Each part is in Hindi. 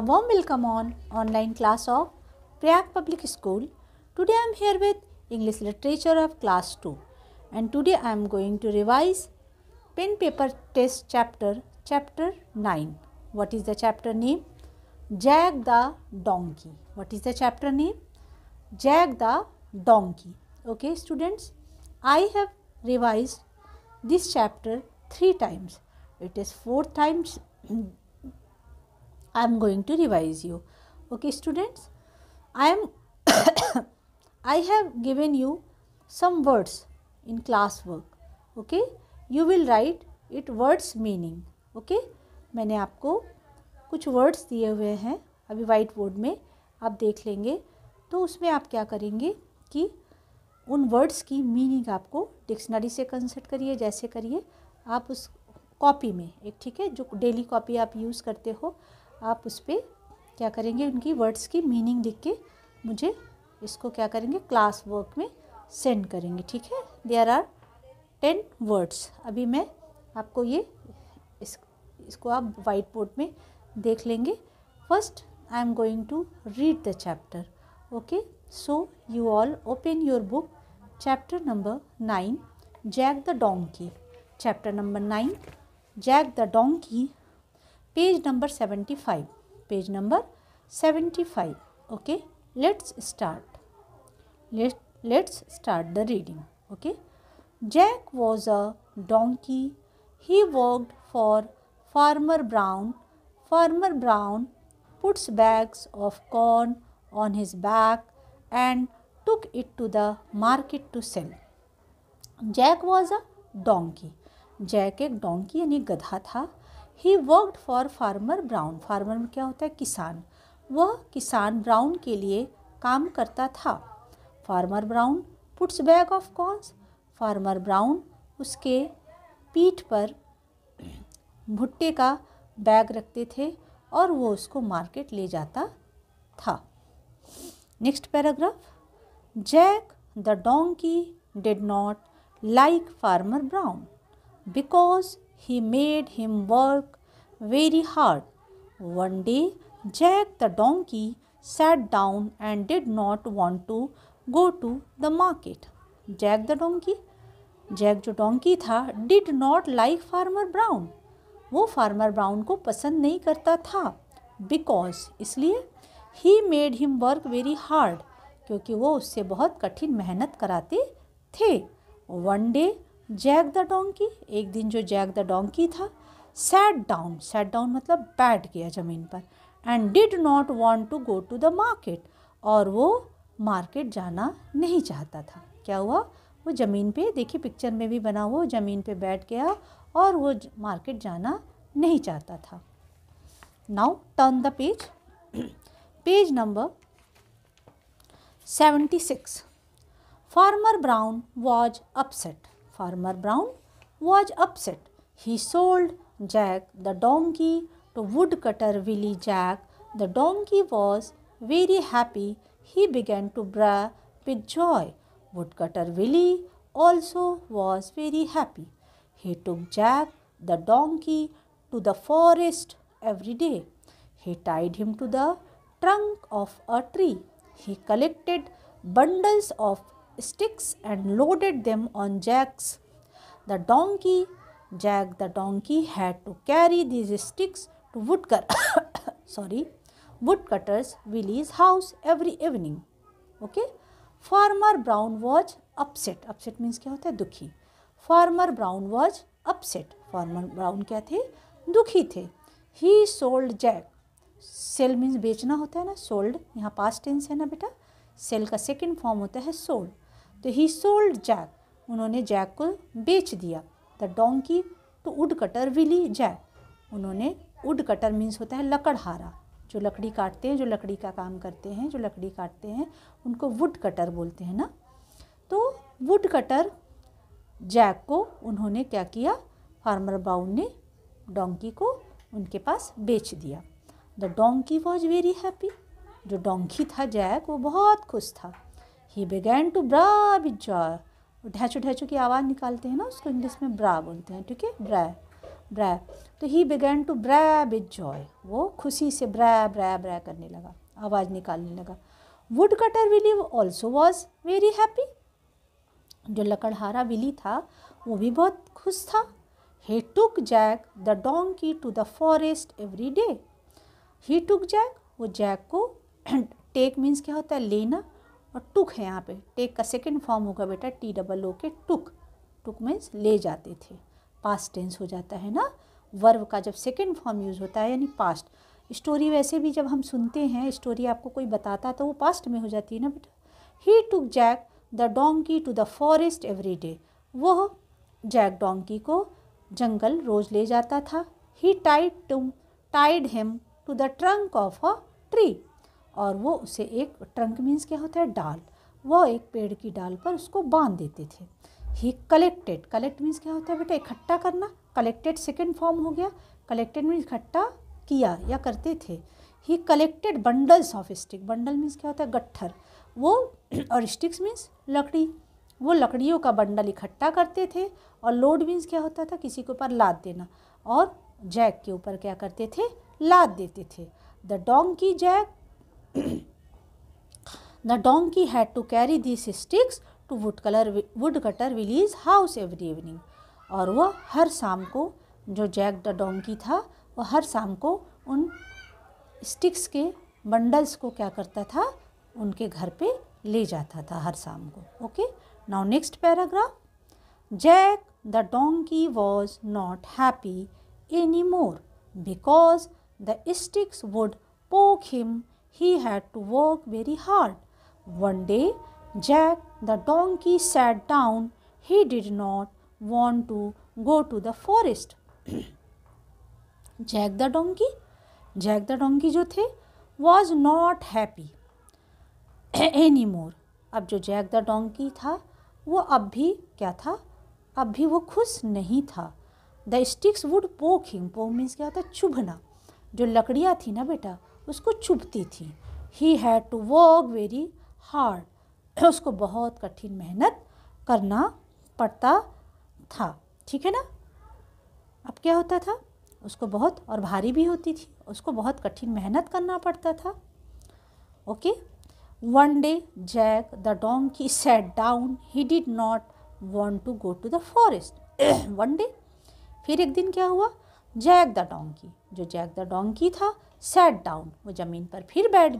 A warm welcome on online class of Prayag Public School. Today I am here with English Literature of class 2 and today I am going to revise pen paper test chapter 9. What is the chapter name? Jag the Donkey. What is the chapter name? Jag the Donkey. Okay students, I have revised this chapter 3 times. It is 4th times I am going to revise you. Okay students, I have given you some words in class work. Okay, you will write it words meaning. Okay, मैंने आपको कुछ वर्ड्स दिए हुए हैं अभी वाइट बोर्ड में, आप देख लेंगे तो उसमें आप क्या करेंगे कि उन वर्ड्स की मीनिंग आपको डिक्शनरी से कंसल्ट करिए, जैसे करिए आप उस कॉपी में एक, ठीक है, जो डेली कॉपी आप यूज़ करते हो आप उस पर क्या करेंगे, उनकी वर्ड्स की मीनिंग लिख के मुझे इसको क्या करेंगे क्लास वर्क में सेंड करेंगे, ठीक है। There are 10 words. अभी मैं आपको ये इसको आप वाइट बोर्ड में देख लेंगे। First I am going to read the chapter. Okay, so you all open your book, chapter number 9 Jack the donkey. Chapter number 9 Jack the donkey, page number 75, page number 75। Okay, let's start the reading. Okay, Jack was a donkey. He worked for Farmer Brown. Farmer Brown puts bags of corn on his back and took it to the market to sell. Jack was a donkey. Jack एक donkey यानी गधा था। He worked for Farmer Brown. Farmer में क्या होता है? किसान। वह किसान ब्राउन के लिए काम करता था। Farmer brown puts bag of corns. Farmer brown उसके पीठ पर भुट्टे का बैग रखते थे और वो उसको मार्केट ले जाता था। Next paragraph, Jack the donkey did not like farmer Brown because he made him work very hard. One day, Jack the donkey sat down and did not want to go to the market. Jack the donkey, Jack जो डोंकी था, did not like Farmer Brown. वो फार्मर ब्राउन को पसंद नहीं करता था। Because इसलिए he made him work very hard, क्योंकि वो उससे बहुत कठिन मेहनत कराते थे। One day, Jack the donkey, एक दिन जो जैक द डोंकी था, सैट डाउन मतलब बैठ गया ज़मीन पर, and did not want to go to the market, और वो मार्केट जाना नहीं चाहता था। क्या हुआ, वो ज़मीन पे, देखिए पिक्चर में भी बना हुआ, ज़मीन पे बैठ गया और वो मार्केट जाना नहीं चाहता था। Now turn the page, page number 76। Farmer brown was upset. Farmer Brown was upset. He sold Jack the donkey to woodcutter Willie Jack. The donkey was very happy. He began to bray with joy. Woodcutter Willie also was very happy. He took Jack the donkey to the forest every day. He tied him to the trunk of a tree. He collected bundles of sticks and loaded them on Jack the donkey had to carry these sticks to woodcutter's Willie's house every evening. Okay, Farmer Brown was upset. Upset means क्या होता है? दुखी। Farmer Brown was upset. Farmer Brown क्या थे? दुखी थे। He sold Jack. Sell means बेचना होता है ना, sold यहाँ past tense है ना बेटा, sell का सेकेंड फॉर्म होता है sold। तो ही सोल्ड जैक, उन्होंने जैक को बेच दिया। The donkey to wood cutter Willy Jack, उन्होंने, वुड कटर मीन्स होता है लकड़हारा, जो लकड़ी काटते हैं, जो लकड़ी का काम करते हैं, जो लकड़ी काटते हैं उनको वुड कटर बोलते हैं ना। तो वुड कटर जैक को उन्होंने क्या किया, फार्मर ब्राउन ने डोंकी को उनके पास बेच दिया। The donkey was very happy, जो डोंकी था जैक वो बहुत खुश था। He began to bray with joy. ढैचू ढैचू की आवाज़ निकालते हैं ना, उसको इंग्लिश में ब्रा बोलते हैं, ठीक है, ब्रा। ब्रै, तो ही बिगैन टू ब्रै विद जॉय, वो खुशी से ब्रै ब्रै ब्रै करने लगा, आवाज़ निकालने लगा। Would cutter Willy also was very happy, जो लकड़हारा विली था वो भी बहुत खुश था। He took Jack the donkey to the forest every day, he took Jack, वो जैक को, टेक मीन्स क्या होता है लेना, और टुक है यहाँ पे, टेक का सेकंड फॉर्म होगा बेटा TOO के टुक, टुक मीन्स ले जाते थे, पास्ट टेंस हो जाता है ना, वर्ब का जब सेकंड फॉर्म यूज़ होता है यानी पास्ट। स्टोरी वैसे भी जब हम सुनते हैं, स्टोरी आपको कोई बताता तो वो पास्ट में हो जाती है ना बेटा। He took Jack the donkey to the forest every day, वह जैक डोंकी को जंगल रोज़ ले जाता था। He tied him to the trunk of a tree, और वो उसे एक, ट्रंक मीन्स क्या होता है डाल, वो एक पेड़ की डाल पर उसको बांध देते थे। ही कलेक्टेड, कलेक्ट मीन्स क्या होता है बेटा इकट्ठा करना, कलेक्टेड सेकेंड फॉर्म हो गया, कलेक्टेड मीन्स इकट्ठा किया या करते थे। ही collected bundles of stick, bundle means क्या होता है गट्ठर, वो, और स्टिक्स मीन्स लकड़ी, वो लकड़ियों का बंडल इकट्ठा करते थे। और लोड मीन्स क्या होता था किसी के ऊपर लाद देना, और जैक के ऊपर क्या करते थे लाद देते थे। The donkey Jack, the donkey had to carry this sticks to wood cutter Willy's house every evening, और वह हर शाम को, जो जैक द डोंकी था वह हर शाम को उन स्टिक्स के बंडल्स को क्या करता था उनके घर पे ले जाता था हर शाम को। Okay, now next paragraph. Jack the donkey was not happy any more because the sticks would poke him, he had to work very hard. One day, Jack the donkey sat down. He did not want to go to the forest. Jack the donkey जो थे was not happy anymore. अब जो जैक द डोंकी था वो अब भी क्या था, अब भी वो खुश नहीं था। The sticks would poke him, पोक मीन्स क्या होता है चुभना, जो लकड़ियाँ थी ना बेटा उसको चुभती थी। He had to work very hard, उसको बहुत कठिन मेहनत करना पड़ता था, ठीक है ना। अब क्या होता था उसको बहुत, और भारी भी होती थी, उसको बहुत कठिन मेहनत करना पड़ता था। Okay, one day Jack the donkey sat down, he did not want to go to the forest. One day, फिर एक दिन क्या हुआ, जैक द डोंकी, जो जैक द डोंकी था, सैट डाउन, वो ज़मीन पर फिर बैठ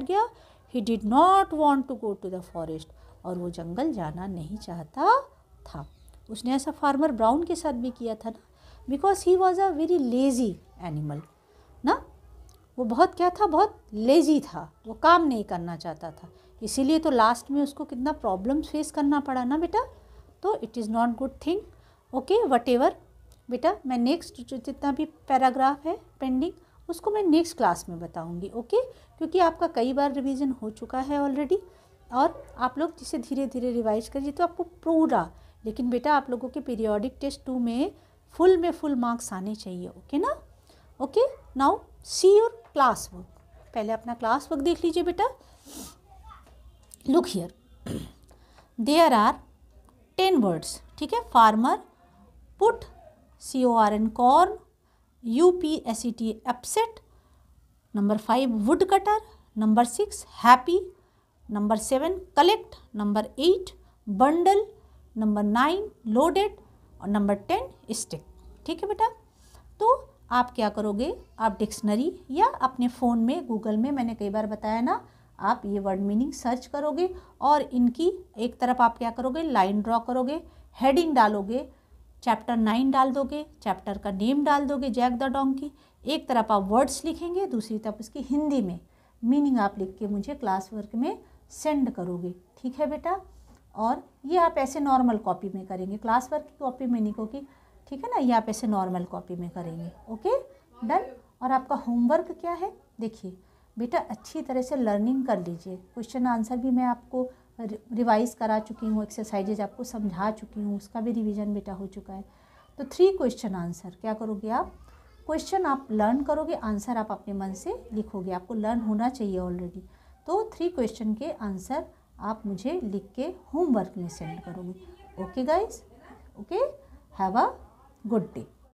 गया। He did not want to go to the forest, और वो जंगल जाना नहीं चाहता था। उसने ऐसा फार्मर ब्राउन के साथ भी किया था ना, because he was a very lazy animal ना, वो बहुत क्या था, बहुत लेज़ी था, वो काम नहीं करना चाहता था, इसीलिए तो लास्ट में उसको कितना प्रॉब्लम्स फेस करना पड़ा ना बेटा। तो it is not good thing. Okay, what ever बेटा, मैं नेक्स्ट जो जितना भी पैराग्राफ है पेंडिंग उसको मैं नेक्स्ट क्लास में बताऊंगी। ओके, क्योंकि आपका कई बार रिवीजन हो चुका है ऑलरेडी, और आप लोग जिसे धीरे धीरे रिवाइज करिए तो आपको पूरा, लेकिन बेटा आप लोगों के पीरियोडिक टेस्ट 2 में फुल मार्क्स आने चाहिए। ओके ना। Okay, now see your class work. पहले अपना क्लास वर्क देख लीजिए बेटा। Look here, there are 10 words, ठीक है। Farmer, put, CORN corn, UPSET upset, number 5 wood cutter, number 6 happy, number 7 collect, number 8 bundle, number 9 loaded, और नंबर 10 स्टिक, ठीक है बेटा। तो आप क्या करोगे, आप डिक्शनरी या अपने फ़ोन में गूगल में, मैंने कई बार बताया ना, आप ये वर्ड मीनिंग सर्च करोगे, और इनकी एक तरफ आप क्या करोगे, लाइन ड्रॉ करोगे, हेडिंग डालोगे, चैप्टर 9 डाल दोगे, चैप्टर का नेम डाल दोगे जैक द डोंकी, एक तरफ आप वर्ड्स लिखेंगे, दूसरी तरफ उसकी हिंदी में मीनिंग आप लिख के मुझे क्लास वर्क में सेंड करोगे, ठीक है बेटा। और ये आप ऐसे नॉर्मल कॉपी में करेंगे, क्लास वर्क की कॉपी में नहीं होगी, ठीक है ना, ये आप ऐसे नॉर्मल कॉपी में करेंगे। Okay, done. और आपका होमवर्क क्या है, देखिए बेटा अच्छी तरह से लर्निंग कर लीजिए। क्वेश्चन आंसर भी मैं आपको रिवाइज़ करा चुकी हूँ, एक्सरसाइजेज आपको समझा चुकी हूँ, उसका भी रिवीजन बेटा हो चुका है। तो 3 क्वेश्चन आंसर क्या करोगे आप, क्वेश्चन आप लर्न करोगे, आंसर आप अपने मन से लिखोगे, आपको लर्न होना चाहिए ऑलरेडी। तो 3 क्वेश्चन के आंसर आप मुझे लिख के होमवर्क में सेंड करोगे। Okay guys, okay, have a good day.